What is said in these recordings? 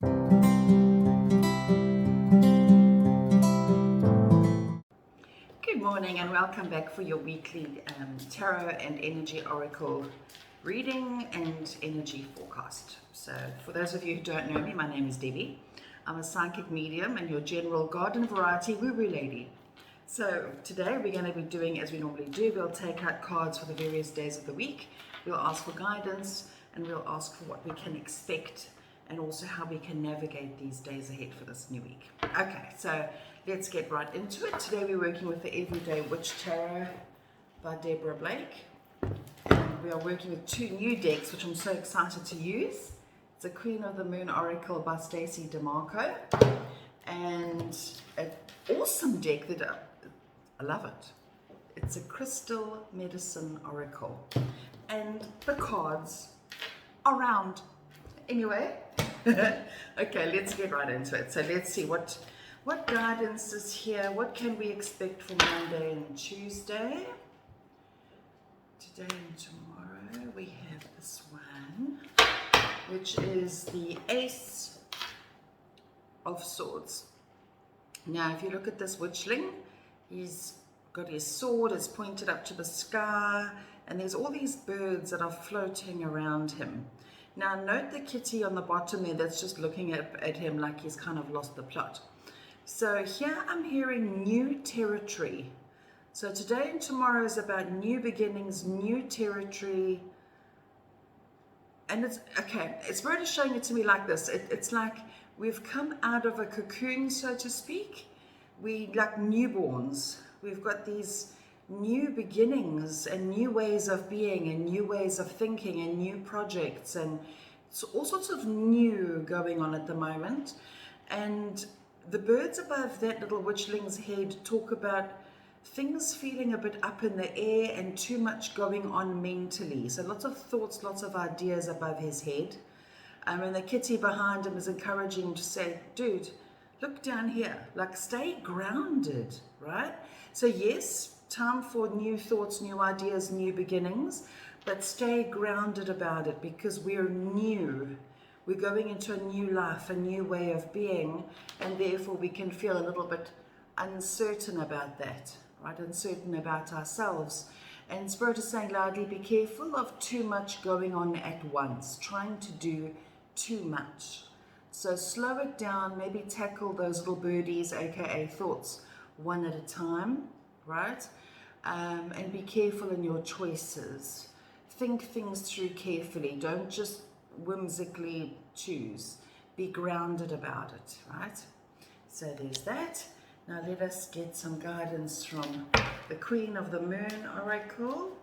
Good morning and welcome back for your weekly tarot and energy oracle reading and energy forecast. So for those of you who don't know me, my name is Debbie. I'm a psychic medium and your general garden variety woo-woo lady. So today we're going to be doing as we normally do. We'll take out cards for the various days of the week. We'll ask for guidance and we'll ask for what we can expect and also how we can navigate these days ahead for this new week. Okay, so let's get right into it. Today we're working with the Everyday Witch Tarot by Deborah Blake. And we are working with two new decks, which I'm so excited to use. It's a Queen of the Moon Oracle by Stacey DeMarco. And an awesome deck that I love it. It's a Crystal Medicine Oracle. And the cards are round. Anyway, okay, let's get right into it. So let's see what guidance is here. What can we expect for Monday and Tuesday? Today and tomorrow we have this one, which is the Ace of Swords. Now, if you look at this witchling, he's got his sword, it's pointed up to the sky, and there's all these birds that are floating around him. Now, note the kitty on the bottom there that's just looking at him like he's kind of lost the plot. So here I'm hearing new territory. So today and tomorrow is about new beginnings, new territory. And it's, okay, Spirit is showing it to me like this. It's like we've come out of a cocoon, so to speak. We like newborns. We've got these new beginnings and new ways of being and new ways of thinking and new projects and all sorts of new going on at the moment. And the birds above that little witchling's head talk about things feeling a bit up in the air and too much going on mentally. So lots of thoughts, lots of ideas above his head. And the kitty behind him is encouraging to say, dude, look down here, like stay grounded, right? So yes, time for new thoughts, new ideas, new beginnings, but stay grounded about it because we're new. We're going into a new life, a new way of being, and therefore we can feel a little bit uncertain about that, right? Uncertain about ourselves. And Spirit is saying loudly, be careful of too much going on at once, trying to do too much. So slow it down, maybe tackle those little birdies, aka thoughts, one at a time, right? And be careful in your choices. Think things through carefully. Don't just whimsically choose. Be grounded about it, right? So there's that. Now let us get some guidance from the Queen of the Moon Oracle,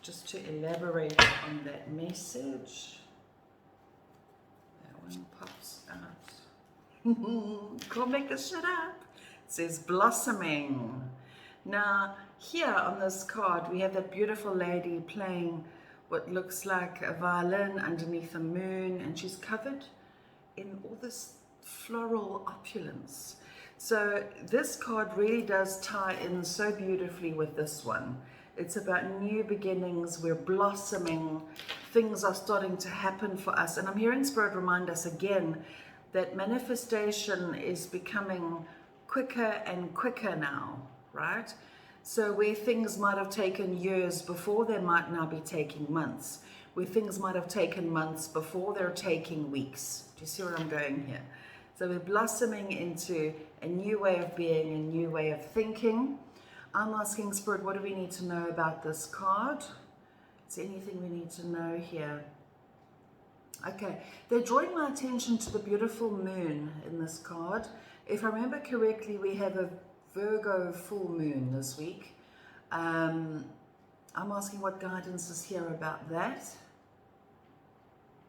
just to elaborate on that message. That one pops out. Can't make this shit up. It says blossoming. Now, here on this card, we have that beautiful lady playing what looks like a violin underneath the moon, and she's covered in all this floral opulence. So this card really does tie in so beautifully with this one. It's about new beginnings, we're blossoming, things are starting to happen for us. And I'm hearing Spirit remind us again that manifestation is becoming quicker and quicker now, right? So where things might have taken years before, they might now be taking months. Where things might have taken months before, they're taking weeks. Do you see where I'm going here? So we're blossoming into a new way of being, a new way of thinking. I'm asking Spirit, what do we need to know about this card? Is there anything we need to know here? Okay, they're drawing my attention to the beautiful moon in this card. If I remember correctly, we have a Virgo full moon this week. I'm asking what guidance is here about that.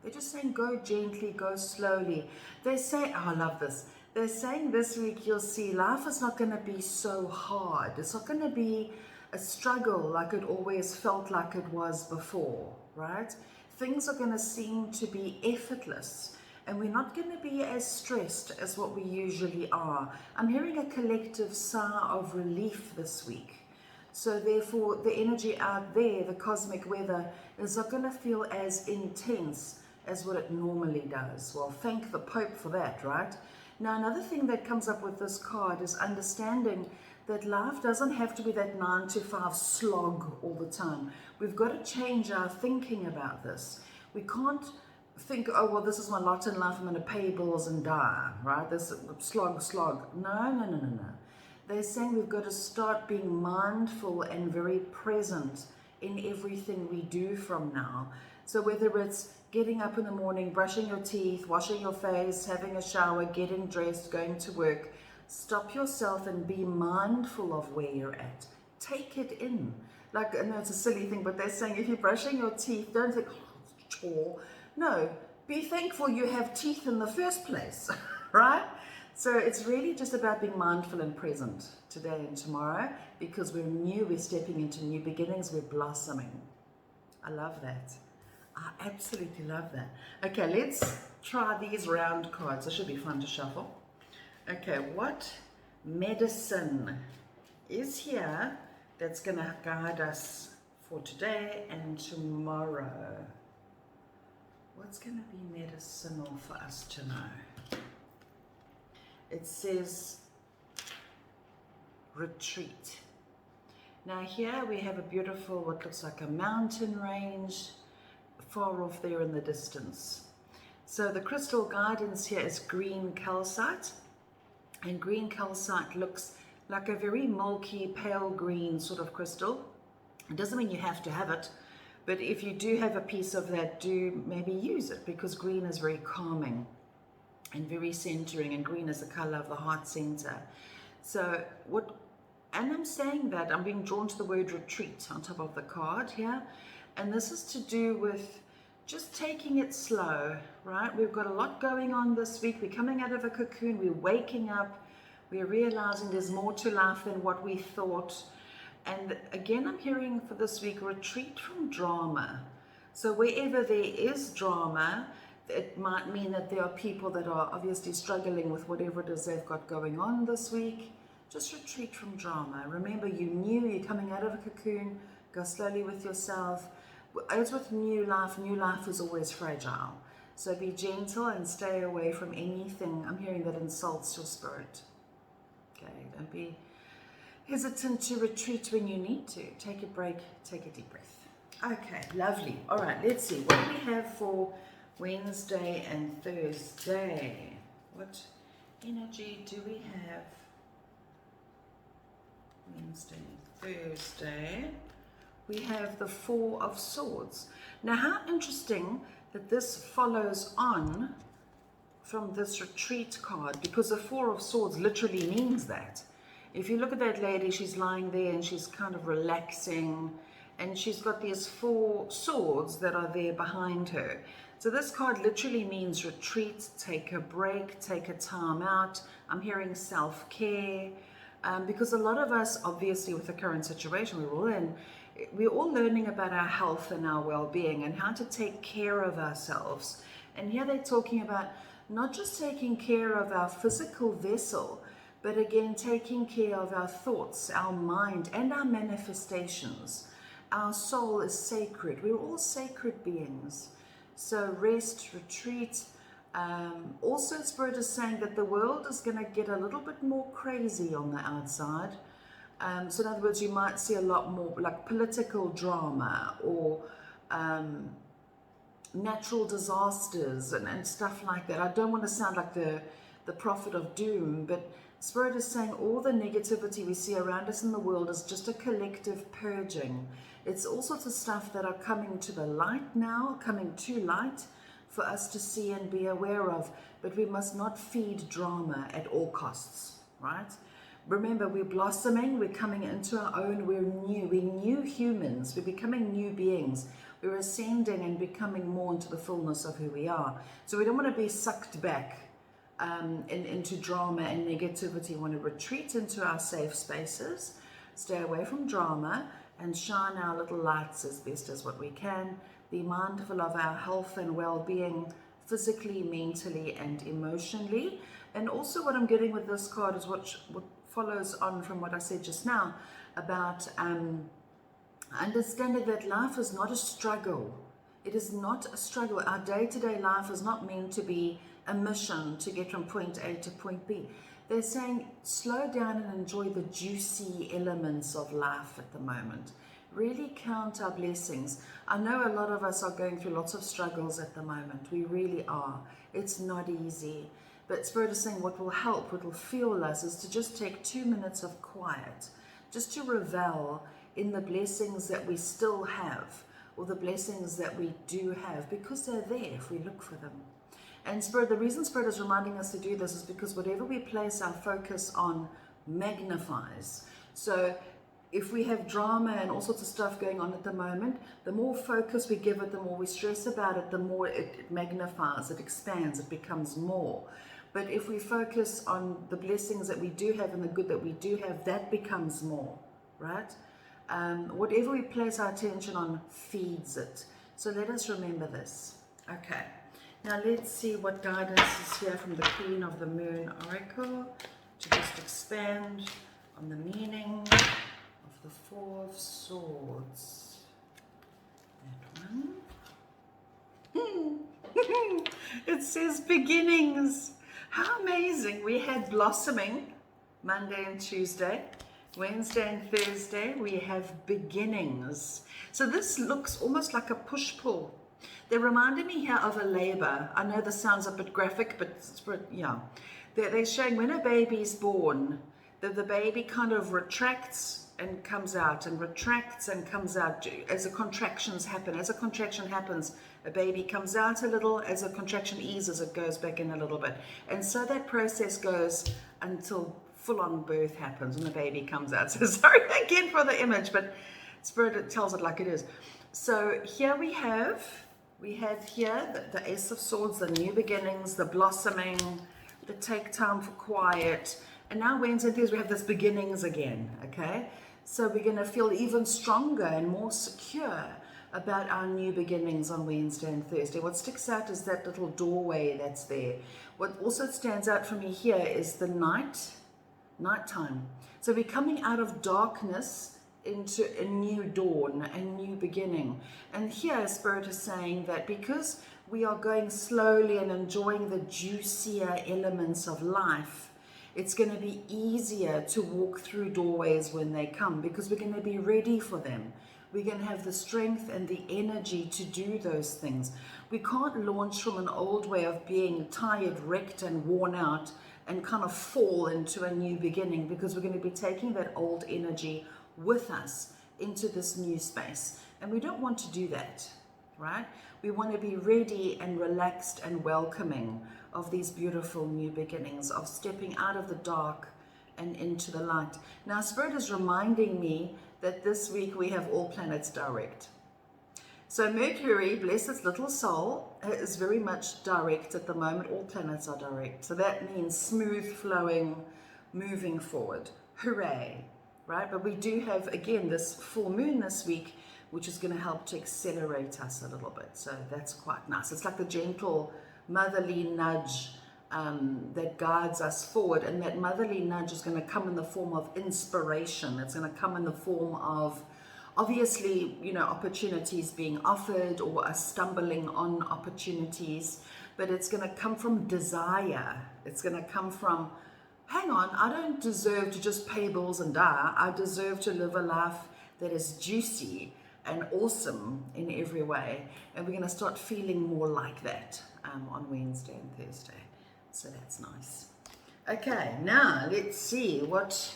They're just saying go gently, go slowly. They say, oh, I love this. They're saying this week you'll see life is not going to be so hard. It's not going to be a struggle like it always felt like it was before, right? Things are going to seem to be effortless. And we're not going to be as stressed as what we usually are. I'm hearing a collective sigh of relief this week. So therefore, the energy out there, the cosmic weather, is not going to feel as intense as what it normally does. Well, thank the Pope for that, right? Now, another thing that comes up with this card is understanding that life doesn't have to be that 9 to 5 slog all the time. We've got to change our thinking about this. We can't think, oh, well, this is my lot in life, I'm going to pay bills and die, right? This slog. No. They're saying we've got to start being mindful and very present in everything we do from now. So whether it's getting up in the morning, brushing your teeth, washing your face, having a shower, getting dressed, going to work, stop yourself and be mindful of where you're at. Take it in. Like, I know it's a silly thing, but they're saying if you're brushing your teeth, don't think, oh, it's a chore. No, be thankful you have teeth in the first place, right? So it's really just about being mindful and present today and tomorrow, because we're new, we're stepping into new beginnings, we're blossoming. I love that. I absolutely love that. Okay, let's try these round cards. This should be fun to shuffle. Okay, what medicine is here that's going to guide us for today and tomorrow? What's going to be medicinal for us to know? It says retreat. Now here we have a beautiful, what looks like a mountain range far off there in the distance. So the crystal guidance here is green calcite, and green calcite looks like a very milky, pale green sort of crystal. It doesn't mean you have to have it, but if you do have a piece of that, do maybe use it, because green is very calming and very centering, and green is the color of the heart center. So and I'm saying that, I'm being drawn to the word retreat on top of the card here, and this is to do with just taking it slow, right? We've got a lot going on this week. We're coming out of a cocoon, we're waking up, we're realizing there's more to life than what we thought. And again, I'm hearing for this week, retreat from drama. So wherever there is drama, it might mean that there are people that are obviously struggling with whatever it is they've got going on this week. Just retreat from drama. Remember, you're coming out of a cocoon. Go slowly with yourself. As with new life is always fragile. So be gentle and stay away from anything, I'm hearing, that insults your spirit. Okay, don't be hesitant to retreat when you need to. Take a break, take a deep breath. Okay, lovely. All right, let's see. What do we have for Wednesday and Thursday? What energy do we have Wednesday and Thursday? We have the Four of Swords. Now, how interesting that this follows on from this retreat card, because the Four of Swords literally means that. If you look at that lady, she's lying there and she's kind of relaxing, and she's got these 4 swords that are there behind her. So this card literally means retreat, take a break, take a time out. I'm hearing self-care, because a lot of us, obviously with the current situation we're all in, we're all learning about our health and our well-being and how to take care of ourselves. And here they're talking about not just taking care of our physical vessel, but again, taking care of our thoughts, our mind, and our manifestations. Our soul is sacred. We're all sacred beings. So rest, retreat. Also, Spirit is saying that the world is going to get a little bit more crazy on the outside. So in other words, you might see a lot more like political drama or natural disasters and stuff like that. I don't want to sound like the prophet of doom, but Spirit is saying all the negativity we see around us in the world is just a collective purging. It's all sorts of stuff that are coming to the light now, coming to light for us to see and be aware of, but we must not feed drama at all costs, right? Remember, we're blossoming, we're coming into our own, we're new humans, we're becoming new beings, we're ascending and becoming more into the fullness of who we are. So we don't want to be sucked back into drama and negativity. We want to retreat into our safe spaces, stay away from drama, and shine our little lights as best as what we can. Be mindful of our health and well-being, physically, mentally, and emotionally. And also what I'm getting with this card is what follows on from what I said just now about understanding that life is not a struggle. It is not a struggle. Our day-to-day life is not meant to be a mission to get from point A to point B. They're saying slow down and enjoy the juicy elements of life at the moment. Really count our blessings. I know a lot of us are going through lots of struggles at the moment. We really are. It's not easy. But Spirit is saying what will help, what will fuel us, is to just take 2 minutes of quiet, just to revel in the blessings that we still have, or the blessings that we do have, because they're there if we look for them. And Spirit, the reason Spirit is reminding us to do this is because whatever we place our focus on magnifies. So if we have drama and all sorts of stuff going on at the moment, the more focus we give it, the more we stress about it, the more it magnifies, it expands, it becomes more. But if we focus on the blessings that we do have and the good that we do have, that becomes more, right? Whatever we place our attention on feeds it. So let us remember this. Okay, now let's see what guidance is here from the Queen of the Moon Oracle to just expand on the meaning of the Four of Swords. That one. It says beginnings. How amazing. We had blossoming Monday and Tuesday. Wednesday and Thursday, we have beginnings. So this looks almost like a push-pull. They reminded me here of a labor. I know this sounds a bit graphic, but yeah. They're showing when a baby's born, that the baby kind of retracts and comes out, and retracts and comes out as the contractions happen. As a contraction happens, a baby comes out a little. As a contraction eases, it goes back in a little bit. And so that process goes until full-on birth happens and the baby comes out. So sorry again for the image, but Spirit tells it like it is. So here we have here the Ace of Swords, the new beginnings, the blossoming, the take time for quiet. And now Wednesday and Thursday we have this beginnings again, okay? So we're going to feel even stronger and more secure about our new beginnings on Wednesday and Thursday. What sticks out is that little doorway that's there. What also stands out for me here is the nighttime. So we're coming out of darkness into a new dawn, a new beginning. And here Spirit is saying that because we are going slowly and enjoying the juicier elements of life, it's going to be easier to walk through doorways when they come, because we're going to be ready for them. We're going to have the strength and the energy to do those things. We can't launch from an old way of being tired, wrecked and worn out and kind of fall into a new beginning, because we're going to be taking that old energy with us into this new space. And we don't want to do that, right? We want to be ready and relaxed and welcoming of these beautiful new beginnings, of stepping out of the dark and into the light. Now, Spirit is reminding me that this week we have all planets direct. So Mercury, bless its little soul, is very much direct at the moment. All planets are direct. So that means smooth flowing, moving forward. Hooray, right? But we do have, again, this full moon this week, which is going to help to accelerate us a little bit. So that's quite nice. It's like the gentle motherly nudge that guides us forward. And that motherly nudge is going to come in the form of inspiration. It's going to come in the form of, obviously, you know, opportunities being offered or us stumbling on opportunities, but it's going to come from desire. It's going to come from, hang on, I don't deserve to just pay bills and die. I deserve to live a life that is juicy and awesome in every way. And we're going to start feeling more like that on Wednesday and Thursday. So that's nice. Okay, now let's see what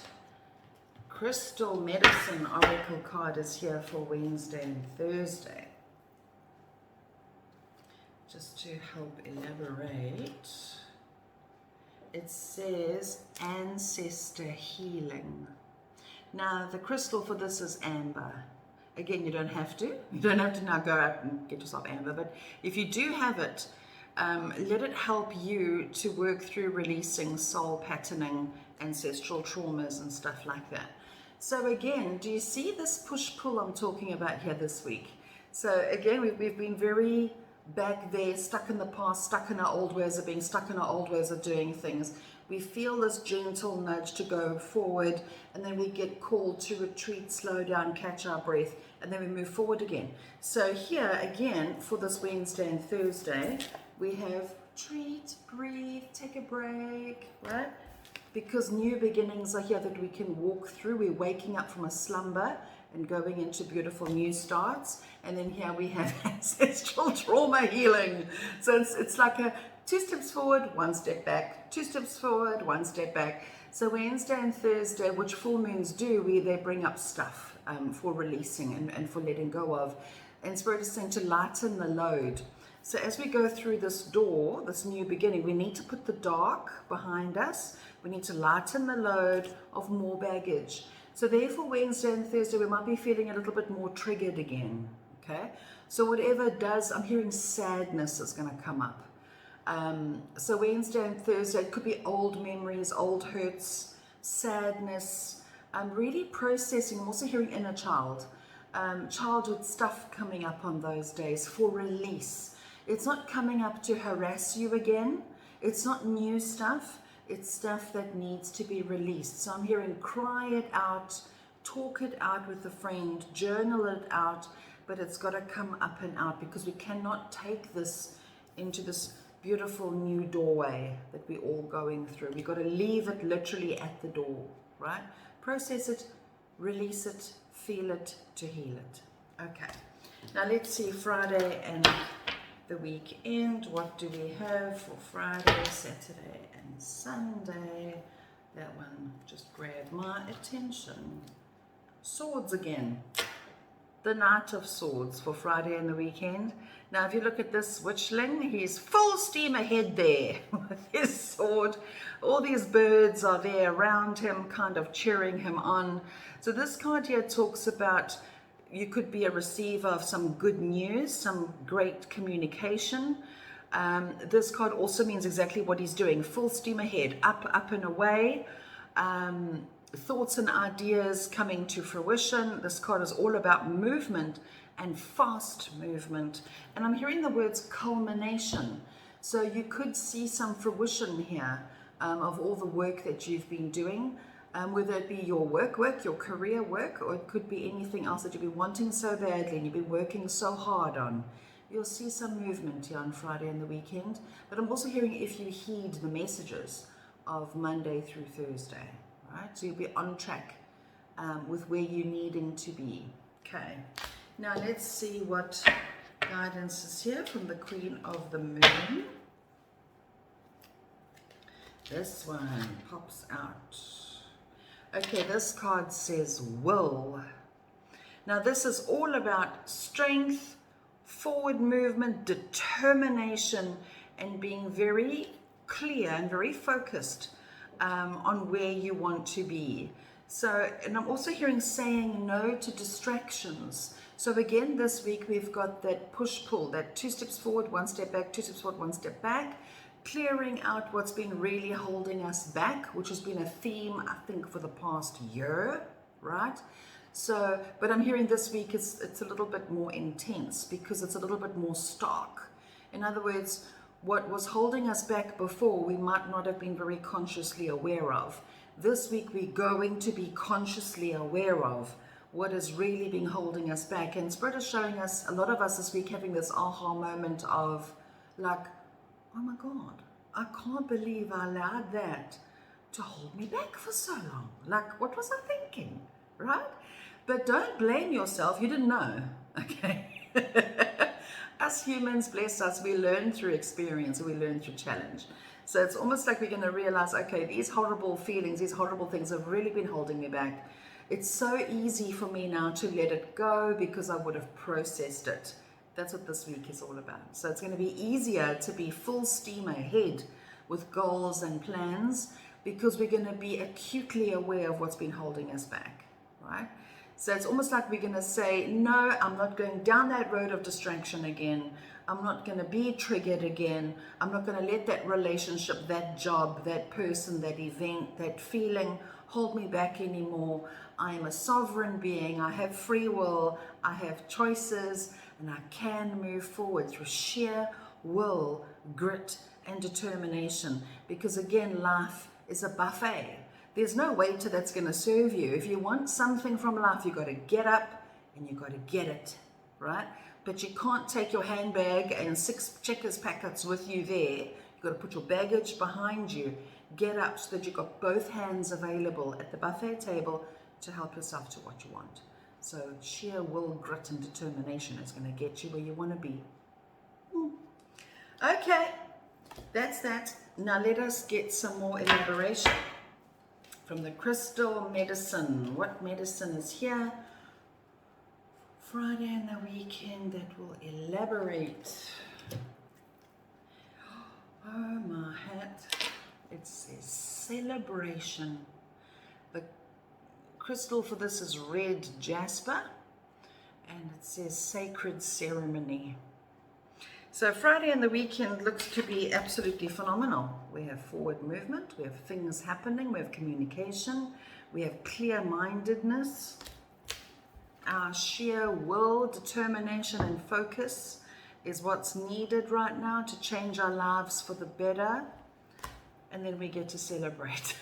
Crystal Medicine Oracle card is here for Wednesday and Thursday. Just to help elaborate, it says Ancestor Healing. Now, the crystal for this is amber. Again, you don't have to. You don't have to now go out and get yourself amber, but if you do have it, let it help you to work through releasing soul patterning, ancestral traumas and stuff like that. So again, do you see this push-pull I'm talking about here this week? So again, we've been very back there, stuck in the past, stuck in our old ways of being, stuck in our old ways of doing things. We feel this gentle nudge to go forward, and then we get called to retreat, slow down, catch our breath, and then we move forward again. So here again, for this Wednesday and Thursday, we have treat, breathe, take a break, right? Because new beginnings are here that we can walk through. We're waking up from a slumber and going into beautiful new starts. And then here we have ancestral trauma healing. So it's like a 2 steps forward, 1 step back, 2 steps forward, 1 step back. So Wednesday and Thursday, which full moons do, they bring up stuff for releasing and for letting go of. And Spirit is saying to lighten the load. So as we go through this door, this new beginning, we need to put the dark behind us. We need to lighten the load of more baggage. So therefore, Wednesday and Thursday, we might be feeling a little bit more triggered again, okay? So whatever it does, I'm hearing sadness is going to come up. So Wednesday and Thursday, it could be old memories, old hurts, sadness. I'm really processing. I'm also hearing inner child, childhood stuff coming up on those days for release. It's not coming up to harass you again. It's not new stuff. It's stuff that needs to be released. So I'm hearing cry it out, talk it out with a friend, journal it out, but it's got to come up and out because we cannot take this into this beautiful new doorway that we're all going through. We've got to leave it literally at the door, right? Process it, release it, feel it to heal it. Okay. Now let's see Friday and the weekend. What do we have for Friday, Saturday and Sunday? That one just grabbed my attention. Swords again. The Knight of Swords for Friday and the weekend. Now if you look at this witchling, he's full steam ahead there with his sword. All these birds are there around him, kind of cheering him on. So this card here talks about you could be a receiver of some good news, some great communication. This card also means exactly what he's doing. Full steam ahead, up and away. Thoughts and ideas coming to fruition. This card is all about movement and fast movement. And I'm hearing the words culmination. So you could see some fruition here of all the work that you've been doing. Whether it be your work, your career work, or it could be anything else that you've been wanting so badly and you've been working so hard on. You'll see some movement here on Friday and the weekend. But I'm also hearing if you heed the messages of Monday through Thursday, right? So you'll be on track with where you're needing to be. Okay. Now let's see what guidance is here from the Queen of the Moon. This one pops out. Okay, this card says will. Now this is all about strength, forward movement, determination, and being very clear and very focused on where you want to be. So, and I'm also hearing saying no to distractions. So again, this week we've got that push-pull, that 2 steps forward, 1 step back, 2 steps forward, 1 step back. Clearing out what's been really holding us back, which has been a theme, I think, for the past year, right? So, but I'm hearing this week it's a little bit more intense because it's a little bit more stark. In other words, what was holding us back before, we might not have been very consciously aware of. This week, we're going to be consciously aware of what has really been holding us back. And Spirit is showing us, a lot of us this week, having this aha moment of like, oh my God, I can't believe I allowed that to hold me back for so long. Like, what was I thinking, right? But don't blame yourself. You didn't know, okay? Us humans, bless us, we learn through experience, we learn through challenge. So it's almost like we're going to realize, okay, these horrible feelings, these horrible things have really been holding me back. It's so easy for me now to let it go because I would have processed it. That's what this week is all about. So it's going to be easier to be full steam ahead with goals and plans because we're going to be acutely aware of what's been holding us back, right? So it's almost like we're going to say, no, I'm not going down that road of distraction again. I'm not going to be triggered again. I'm not going to let that relationship, that job, that person, that event, that feeling hold me back anymore. I am a sovereign being. I have free will. I have choices. and I can move forward through sheer will, grit, and determination. Because again, life is a buffet. There's no waiter that's going to serve you. If you want something from life, you've got to get up and you've got to get it, right? But you can't take your handbag and 6 Checkers packets with you there. You've got to put your baggage behind you. Get up so that you've got both hands available at the buffet table to help yourself to what you want. So sheer will, grit, and determination is going to get you where you want to be. Okay, that's that. Now let us get some more elaboration from the crystal medicine. What medicine is here? Friday and the weekend that will elaborate. Oh my hat. It says celebration. The crystal for this is red jasper, and it says sacred ceremony. So Friday and the weekend looks to be absolutely phenomenal. We have forward movement, we have things happening, we have communication, we have clear-mindedness. Our sheer will, determination, and focus is what's needed right now to change our lives for the better. And then we get to celebrate.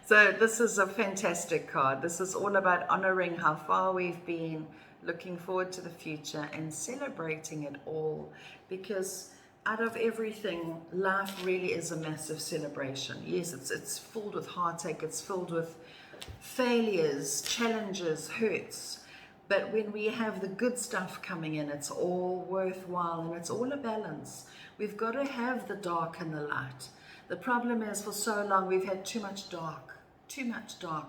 So this is a fantastic card. This is all about honoring how far we've been, looking forward to the future, and celebrating it all. Because out of everything, life really is a massive celebration. Yes, it's filled with heartache, it's filled with failures, challenges, hurts. But when we have the good stuff coming in, it's all worthwhile, and it's all a balance. We've got to have the dark and the light. The problem is, for so long, we've had too much dark, too much dark.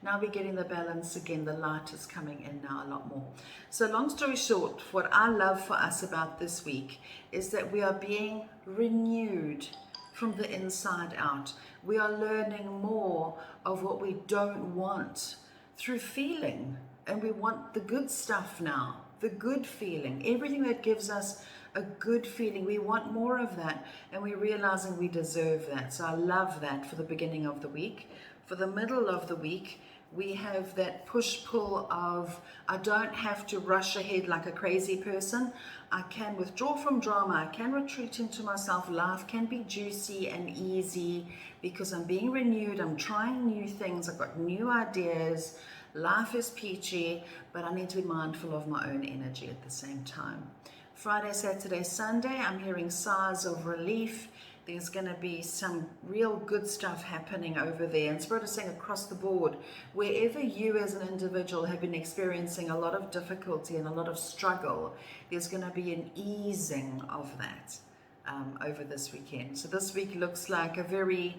Now we're getting the balance again. The light is coming in now a lot more. So long story short, what I love for us about this week is that we are being renewed from the inside out. We are learning more of what we don't want through feeling. And we want the good stuff now, the good feeling, everything that gives us a good feeling. We want more of that, and we're realizing we deserve that. So I love that for the beginning of the week. For the middle of the week, we have that push-pull of, I don't have to rush ahead like a crazy person. I can withdraw from drama. I can retreat into myself. Life can be juicy and easy because I'm being renewed. I'm trying new things. I've got new ideas. Life is peachy, but I need to be mindful of my own energy at the same time. Friday, Saturday, Sunday, I'm hearing sighs of relief. There's going to be some real good stuff happening over there. And Spirit is saying across the board, wherever you as an individual have been experiencing a lot of difficulty and a lot of struggle, there's going to be an easing of that over this weekend. So this week looks like a very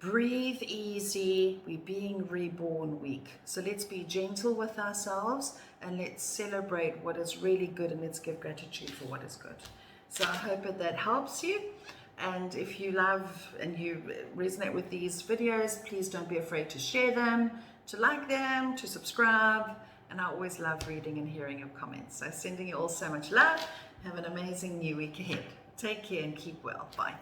breathe easy, we're being reborn week. So let's be gentle with ourselves and let's celebrate what is really good, and let's give gratitude for what is good. So I hope that helps you. And if you love and you resonate with these videos, please don't be afraid to share them, to like them, to subscribe. And I always love reading and hearing your comments. So sending you all so much love. Have an amazing new week ahead. Take care and keep well. Bye.